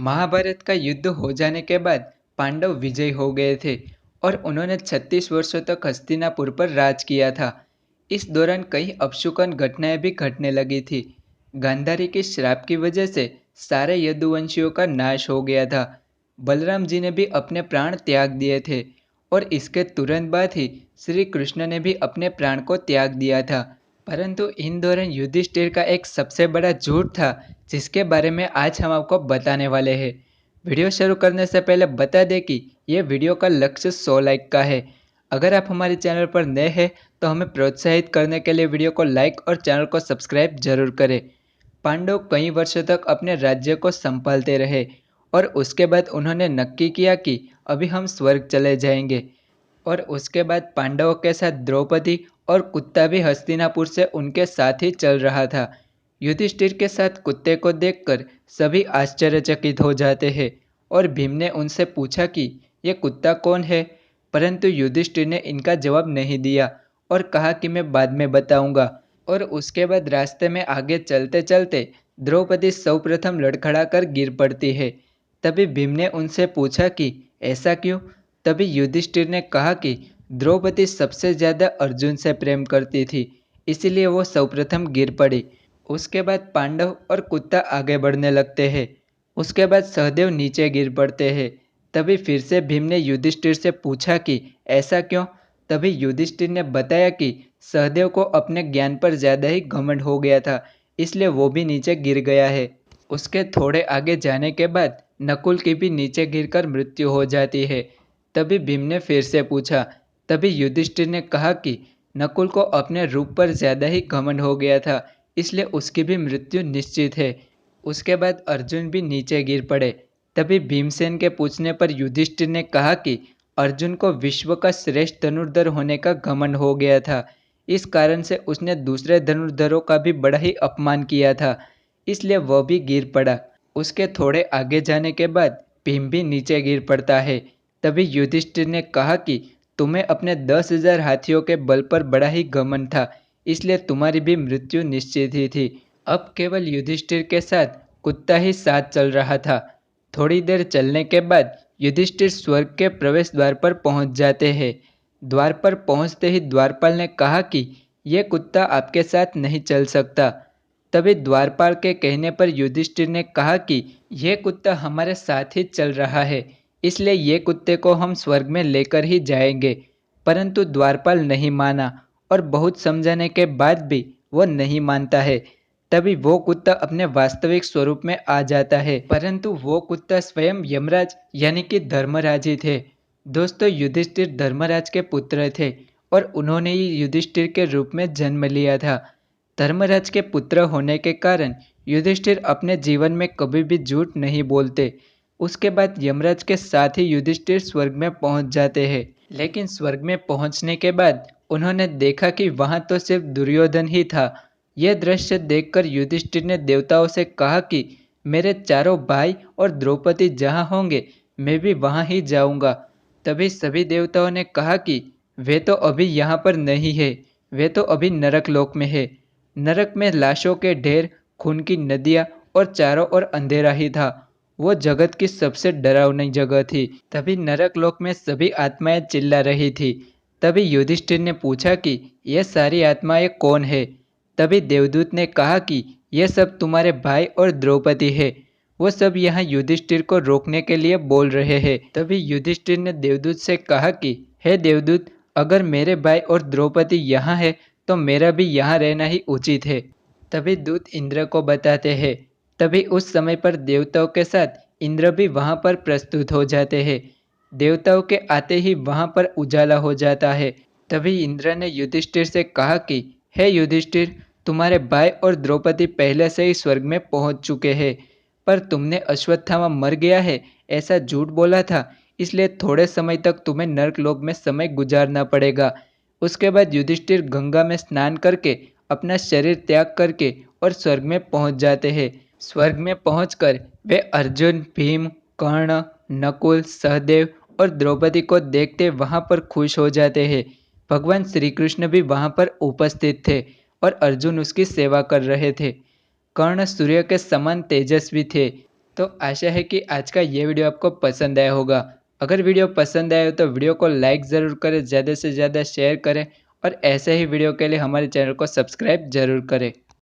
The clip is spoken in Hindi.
महाभारत का युद्ध हो जाने के बाद पांडव विजयी हो गए थे और उन्होंने 36 वर्षों तक हस्तिनापुर पर राज किया था। इस दौरान कई अपशकुन घटनाएं भी घटने लगी थी। गांधारी के श्राप की वजह से सारे यदुवंशियों का नाश हो गया था। बलराम जी ने भी अपने प्राण त्याग दिए थे और इसके तुरंत बाद ही श्री कृष्ण ने भी अपने प्राण को त्याग दिया था। परंतु इन दौरान युधिष्ठिर का एक सबसे बड़ा झूठ था, जिसके बारे में आज हम आपको बताने वाले हैं। वीडियो शुरू करने से पहले बता दें कि यह वीडियो का लक्ष्य 100 लाइक का है। अगर आप हमारे चैनल पर नए हैं तो हमें प्रोत्साहित करने के लिए वीडियो को लाइक और चैनल को सब्सक्राइब जरूर करें। पांडव कई वर्षों तक अपने राज्य को संभालते रहे और उसके बाद उन्होंने नक्की किया कि अभी हम स्वर्ग चले जाएंगे। और उसके बाद पांडवों के साथ द्रौपदी और कुत्ता भी हस्तिनापुर से उनके साथ ही चल रहा था। युधिष्ठिर के साथ कुत्ते को देखकर सभी आश्चर्यचकित हो जाते हैं और भीम ने उनसे पूछा कि यह कुत्ता कौन है, परंतु युधिष्ठिर ने इनका जवाब नहीं दिया और कहा कि मैं बाद में बताऊंगा। और उसके बाद रास्ते में आगे चलते चलते द्रौपदी सर्वप्रथम लड़खड़ाकर गिर पड़ती है। तभी भीम ने उनसे पूछा कि ऐसा क्यों। तभी युधिष्ठिर ने कहा कि द्रौपदी सबसे ज्यादा अर्जुन से प्रेम करती थी, इसीलिए वो सर्वप्रथम गिर पड़ी। उसके बाद पांडव और कुत्ता आगे बढ़ने लगते हैं। उसके बाद सहदेव नीचे गिर पड़ते हैं। तभी फिर से भीम ने युधिष्ठिर से पूछा कि ऐसा क्यों। तभी युधिष्ठिर ने बताया कि सहदेव को अपने ज्ञान पर ज्यादा ही घमंड हो गया था, इसलिए वो भी नीचे गिर गया है। उसके थोड़े आगे जाने के बाद नकुल की भी नीचे गिरकर मृत्यु हो जाती है। तभी भीम ने फिर से पूछा। तभी युधिष्ठिर ने कहा कि नकुल को अपने रूप पर ज्यादा ही घमंड हो गया था, इसलिए उसकी भी मृत्यु निश्चित है। उसके बाद अर्जुन भी नीचे गिर पड़े। तभी भीमसेन के पूछने पर युधिष्ठिर ने कहा कि अर्जुन को विश्व का श्रेष्ठ धनुर्धर होने का घमंड हो गया था। इस कारण से उसने दूसरे धनुर्धरों का भी बड़ा ही अपमान किया था, इसलिए वह भी गिर पड़ा। उसके थोड़े आगे जाने के बाद भीम भी नीचे गिर पड़ता है। तभी युधिष्ठिर ने कहा कि तुम्हें अपने 10,000 हाथियों के बल पर बड़ा ही घमंड था, इसलिए तुम्हारी भी मृत्यु निश्चित ही थी। अब केवल युधिष्ठिर के साथ कुत्ता ही साथ चल रहा था। थोड़ी देर चलने के बाद युधिष्ठिर स्वर्ग के प्रवेश द्वार पर पहुंच जाते हैं। द्वार पर पहुंचते ही द्वारपाल ने कहा कि यह कुत्ता आपके साथ नहीं चल सकता। तभी द्वारपाल के कहने पर युधिष्ठिर ने कहा कि यह कुत्ता हमारे साथ ही चल रहा है, इसलिए ये कुत्ते को हम स्वर्ग में लेकर ही जाएंगे। परंतु द्वारपाल नहीं माना और बहुत समझाने के बाद भी वो नहीं मानता है। तभी वो कुत्ता अपने वास्तविक स्वरूप में आ जाता है, परंतु वो कुत्ता स्वयं यमराज यानी कि धर्मराज ही थे। दोस्तों, युधिष्ठिर धर्मराज के पुत्र थे और उन्होंने ही युधिष्ठिर के रूप में जन्म लिया था। धर्मराज के पुत्र होने के कारण युधिष्ठिर अपने जीवन में कभी भी झूठ नहीं बोलते। उसके बाद यमराज के साथ ही युधिष्ठिर स्वर्ग में पहुंच जाते हैं। लेकिन स्वर्ग में पहुंचने के बाद उन्होंने देखा कि वहां तो सिर्फ दुर्योधन ही था। यह दृश्य देखकर युधिष्ठिर ने देवताओं से कहा कि मेरे चारों भाई और द्रौपदी जहां होंगे मैं भी वहां ही जाऊंगा। तभी सभी देवताओं ने कहा कि वे तो अभी यहाँ पर नहीं है, वे तो अभी नरक लोक में है। नरक में लाशों के ढेर, खून की नदियाँ और चारों ओर अंधेरा ही था। वो जगत की सबसे डरावनी जगह थी। तभी नरक लोक में सभी आत्माएं चिल्ला रही थी। तभी युधिष्ठिर ने पूछा कि ये सारी आत्माएं कौन है। तभी देवदूत ने कहा कि ये सब तुम्हारे भाई और द्रौपदी है। वो सब यहाँ युधिष्ठिर को रोकने के लिए बोल रहे हैं। तभी युधिष्ठिर ने देवदूत से कहा कि हे देवदूत, अगर मेरे भाई और द्रौपदी यहाँ है तो मेरा भी यहाँ रहना ही उचित है। तभी दूत इंद्र को बताते हैं। तभी उस समय पर देवताओं के साथ इंद्र भी वहां पर प्रस्तुत हो जाते हैं। देवताओं के आते ही वहां पर उजाला हो जाता है। तभी इंद्र ने युधिष्ठिर से कहा कि हे युधिष्ठिर, तुम्हारे भाई और द्रौपदी पहले से ही स्वर्ग में पहुंच चुके हैं, पर तुमने अश्वत्थामा मर गया है ऐसा झूठ बोला था, इसलिए थोड़े समय तक तुम्हें नर्कलोक में समय गुजारना पड़ेगा। उसके बाद युधिष्ठिर गंगा में स्नान करके अपना शरीर त्याग करके और स्वर्ग में पहुंच जाते हैं। स्वर्ग में पहुंचकर वे अर्जुन, भीम, कर्ण, नकुल, सहदेव और द्रौपदी को देखते वहां पर खुश हो जाते हैं। भगवान श्री कृष्ण भी वहां पर उपस्थित थे और अर्जुन उसकी सेवा कर रहे थे। कर्ण सूर्य के समान तेजस्वी थे। तो आशा है कि आज का ये वीडियो आपको पसंद आया होगा। अगर वीडियो पसंद आया हो तो वीडियो को लाइक ज़रूर करें, ज़्यादा से ज़्यादा शेयर करें और ऐसे ही वीडियो के लिए हमारे चैनल को सब्सक्राइब ज़रूर करें।